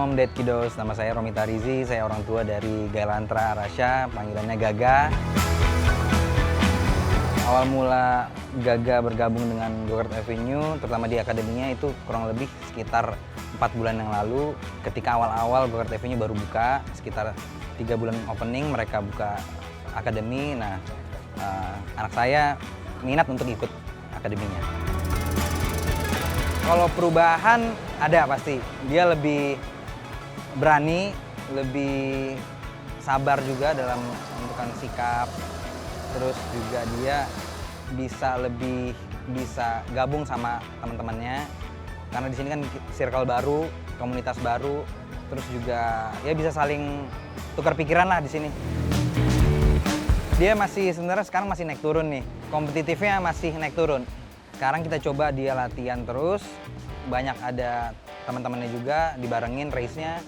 Om Ded Kidos, nama saya Romi Tarizi, saya orang tua dari Gailantra Arasha, panggilannya Gaga. Awal mula Gaga bergabung dengan Go-Kart Avenue, terutama di akademinya itu kurang lebih sekitar 4 bulan yang lalu. Ketika awal-awal Go-Kart Avenue baru buka, sekitar 3 bulan opening mereka buka akademi. Nah, anak saya minat untuk ikut akademinya. Kalau perubahan ada pasti, dia lebih berani, lebih sabar juga dalam menentukan sikap, terus juga dia bisa gabung sama teman-temannya, karena di sini kan circle baru, komunitas baru, terus juga ya bisa saling tukar pikiran lah di sini. Dia sebenarnya sekarang masih naik turun nih, kompetitifnya masih naik turun. Sekarang kita coba dia latihan terus, banyak ada teman-temannya juga dibarengin race-nya.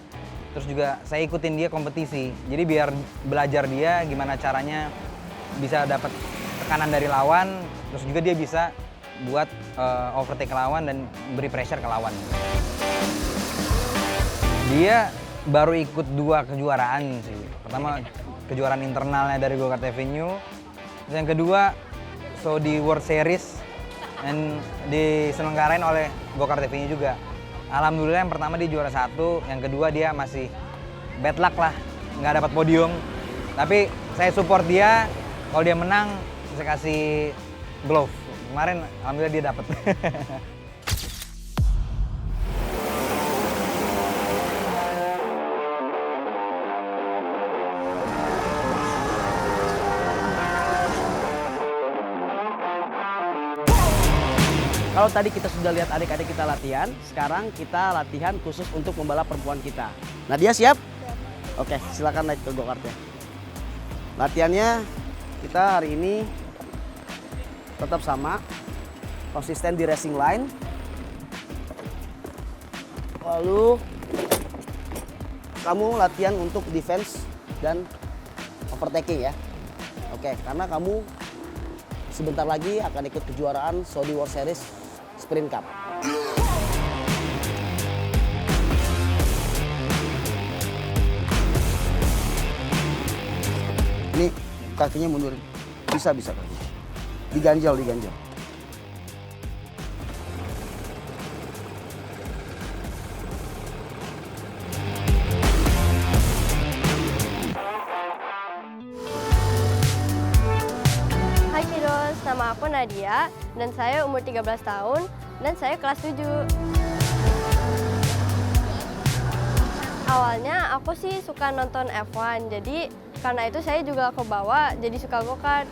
Terus juga saya ikutin dia kompetisi, jadi biar belajar dia gimana caranya bisa dapat tekanan dari lawan, terus juga dia bisa buat overtake lawan dan beri pressure ke lawan. Dia baru ikut 2 kejuaraan sih. Pertama kejuaraan internalnya dari Go-Kart Avenue, terus yang kedua di World Series dan diselenggarain oleh Go-Kart Avenue juga. Alhamdulillah yang pertama dia juara 1, yang kedua dia masih bad luck lah, nggak dapat podium. Tapi saya support dia, kalau dia menang saya kasih glove. Kemarin alhamdulillah dia dapat. Kalau tadi kita sudah lihat adik-adik kita latihan, sekarang kita latihan khusus untuk pembalap perempuan kita. Nadia siap? Oke, silakan naik ke go-kartnya. Latihannya kita hari ini tetap sama, konsisten di racing line. Lalu kamu latihan untuk defense dan overtaking ya. Oke, karena kamu sebentar lagi akan ikut kejuaraan Saudi World Series Sprint Cup. Ini kakinya mundur, bisa kaki. Diganjal. Hai Kidos, nama aku Nadia dan saya umur 13 tahun dan saya kelas 7. Awalnya aku sih suka nonton F1, jadi karena itu saya juga kebawa jadi suka go-kart.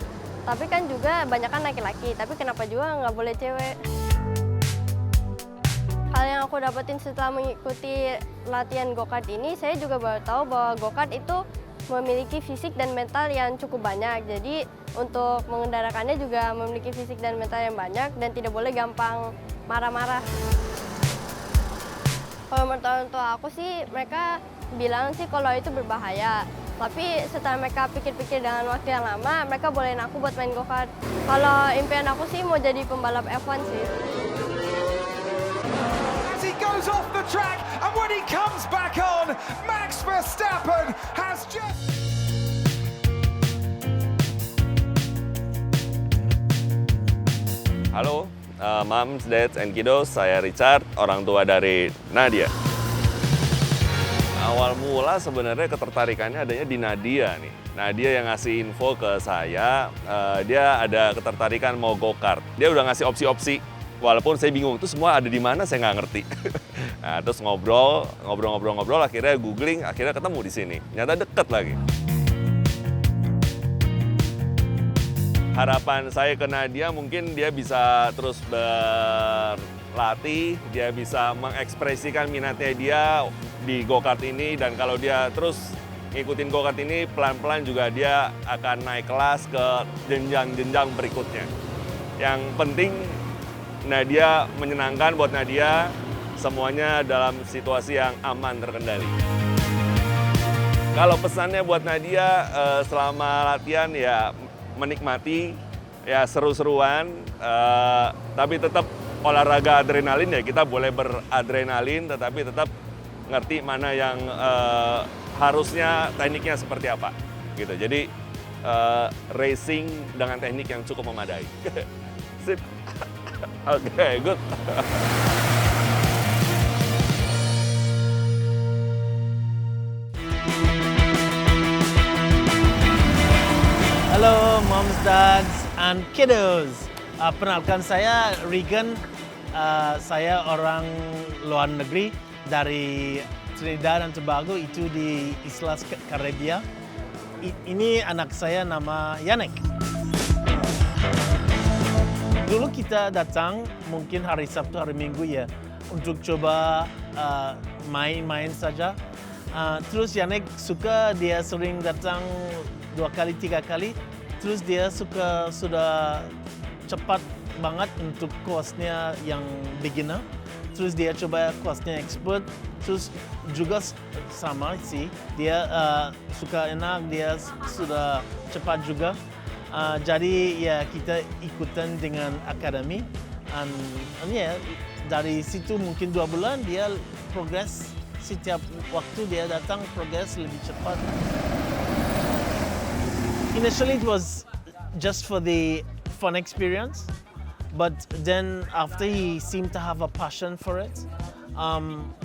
Tapi kan juga banyak kan laki-laki, tapi kenapa juga nggak boleh cewek? Hal yang aku dapetin setelah mengikuti latihan go-kart ini, saya juga baru tahu bahwa go-kart itu memiliki fisik dan mental yang cukup banyak. Jadi untuk mengendarakannya juga memiliki fisik dan mental yang banyak dan tidak boleh gampang marah-marah. Kalau menurut orang tua aku sih, mereka bilang sih kalau itu berbahaya. Tapi setelah mereka pikir-pikir dengan waktu yang lama, mereka bolehin aku buat main go-kart. Kalau impian aku sih mau jadi pembalap F1 sih. As he goes off the track and when he comes back on, Max Verstappen has just... Halo, Moms, Dads, and Kiddos, saya Richard, orang tua dari Nadia. Awal mula sebenarnya ketertarikannya adanya di Nadia nih. Nadia yang ngasih info ke saya, dia ada ketertarikan mau go-kart. Dia udah ngasih opsi-opsi, walaupun saya bingung, itu semua ada di mana saya nggak ngerti. Nah, terus ngobrol, akhirnya googling, akhirnya ketemu di sini. Nyata deket lagi. Harapan saya ke Nadia mungkin dia bisa terus berlatih, dia bisa mengekspresikan minatnya dia di go-kart ini, dan kalau dia terus ngikutin go-kart ini, pelan-pelan juga dia akan naik kelas ke jenjang-jenjang berikutnya. Yang penting Nadia menyenangkan buat Nadia, semuanya dalam situasi yang aman, terkendali. Kalau pesannya buat Nadia selama latihan ya menikmati, ya seru-seruan, tapi tetap olahraga adrenalin ya, kita boleh beradrenalin tetapi tetap ngerti mana yang harusnya tekniknya seperti apa gitu. Jadi racing dengan teknik yang cukup memadai. Sip. Oke, good. Halo moms, dads, and kiddos. Perkenalkan saya Regan. Saya orang luar negeri dari Trinidad dan Tobago, itu di Islas Karibia. Ini anak saya nama Yannick. Dulu kita datang mungkin hari Sabtu, hari Minggu ya, untuk coba main-main saja. Terus Yannick suka, dia sering datang 2 kali, 3 kali. Terus dia sudah cepat banget untuk course-nya yang beginner. Terus dia coba course-nya expert. Terus juga sama sih, dia suka enak, dia sudah cepat juga. Jadi ya kita ikutan dengan akademi. And ya dari situ mungkin 2 bulan dia progres. Setiap waktu dia datang progres lebih cepat. Initially, it was just for the fun experience, but then after he seemed to have a passion for it,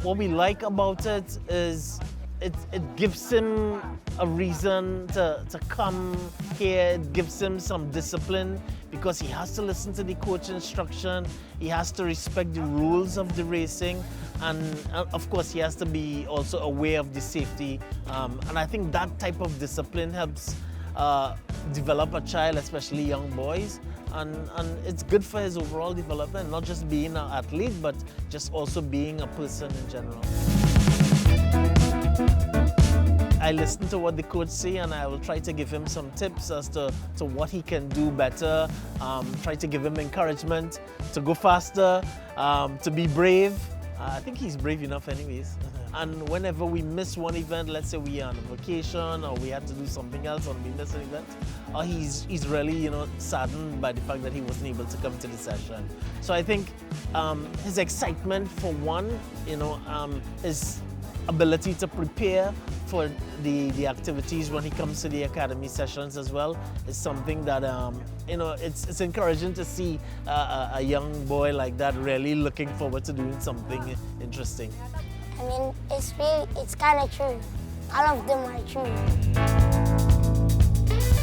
what we like about it is it gives him a reason to come here. It gives him some discipline because he has to listen to the coach instruction. He has to respect the rules of the racing, and of course he has to be also aware of the safety. And I think that type of discipline helps develop a child, especially young boys, and it's good for his overall development, not just being an athlete, but just also being a person in general. I listen to what the coach say, and I will try to give him some tips as to what he can do better, try to give him encouragement to go faster, to be brave. I think he's brave enough anyways. And whenever we miss one event, let's say we are on a vacation or we had to do something else and we miss an event, he's really, saddened by the fact that he wasn't able to come to the session. So I think his excitement for one, his ability to prepare for the activities when he comes to the academy sessions as well is something that it's encouraging to see a young boy like that really looking forward to doing something interesting. I mean, it's kind of true. All of them are true.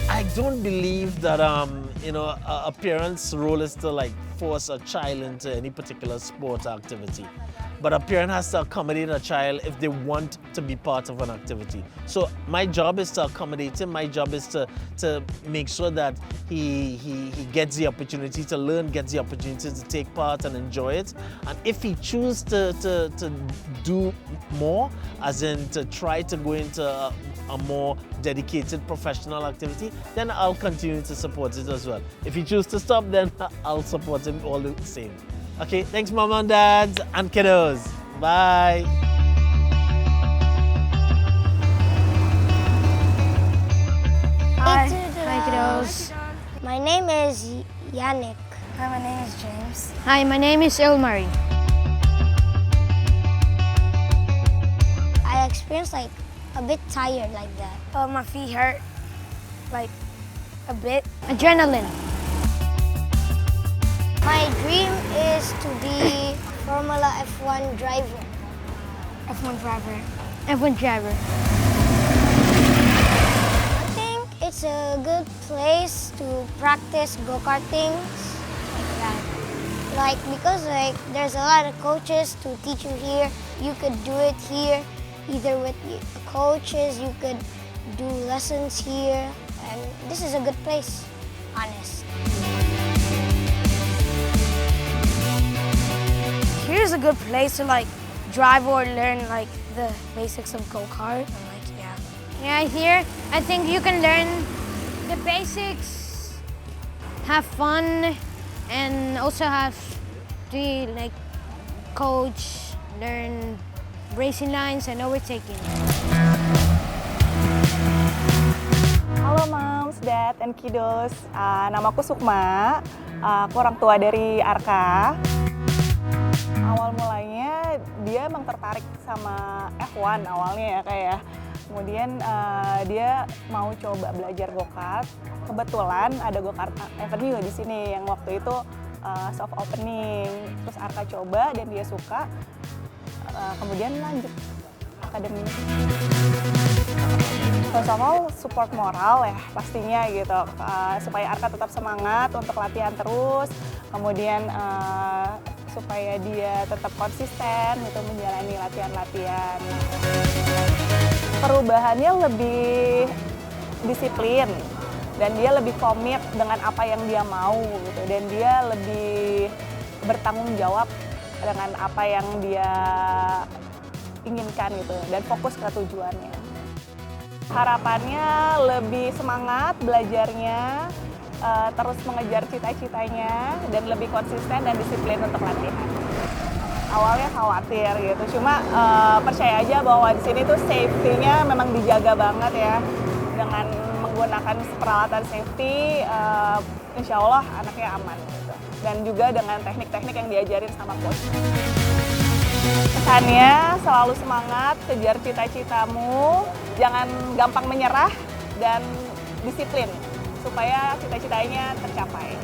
I don't believe that a parent's role is to force a child into any particular sport or activity. But a parent has to accommodate a child if they want to be part of an activity. So my job is to accommodate him. My job is to make sure that he gets the opportunity to learn, gets the opportunity to take part and enjoy it. And if he chooses to do more, as in to try to go into a more dedicated professional activity, then I'll continue to support it as well. If he chooses to stop, then I'll support him all the same. Okay, thanks mom and dads and kiddos. Bye. Hi kiddos. My name is Yannick. Hi, my name is James. Hi, my name is Ilmari. I experienced a bit tired like that. My feet hurt a bit. Adrenaline. My dream is to be Formula F1 driver. F1 driver. F1 driver. I think it's a good place to practice go-karting like that. Because there's a lot of coaches to teach you here. You could do it here, either with coaches, you could do lessons here, and this is a good place, honest. Here's a good place to drive or learn the basics of go-kart. Yeah, here I think you can learn the basics, have fun, and also have the coach, learn racing lines and overtaking. Halo moms, dad, and kiddos. Namaku Sukma. Aku orang tua dari Arka. Awal mulanya dia emang tertarik sama F1 awalnya ya kayak. Kemudian dia mau coba belajar go-kart. Kebetulan ada go-kart Avenue di sini yang waktu itu soft opening. Terus Arka coba dan dia suka. Kemudian lanjut akademi. First of all, support moral ya pastinya gitu, supaya Arka tetap semangat untuk latihan terus, kemudian supaya dia tetap konsisten gitu menjalani latihan-latihan. Perubahannya lebih disiplin dan dia lebih komit dengan apa yang dia mau gitu, dan dia lebih bertanggung jawab dengan apa yang dia inginkan gitu dan fokus ke tujuannya. Harapannya lebih semangat belajarnya, terus mengejar cita-citanya dan lebih konsisten dan disiplin untuk latihan. Awalnya khawatir gitu, cuma percaya aja bahwa di sini tuh safety-nya memang dijaga banget ya. Dengan menggunakan peralatan safety, insya Allah anaknya aman gitu. Dan juga dengan teknik-teknik yang diajarin sama coach. Pesannya selalu semangat, kejar cita-citamu, jangan gampang menyerah dan disiplin supaya cita-citanya tercapai.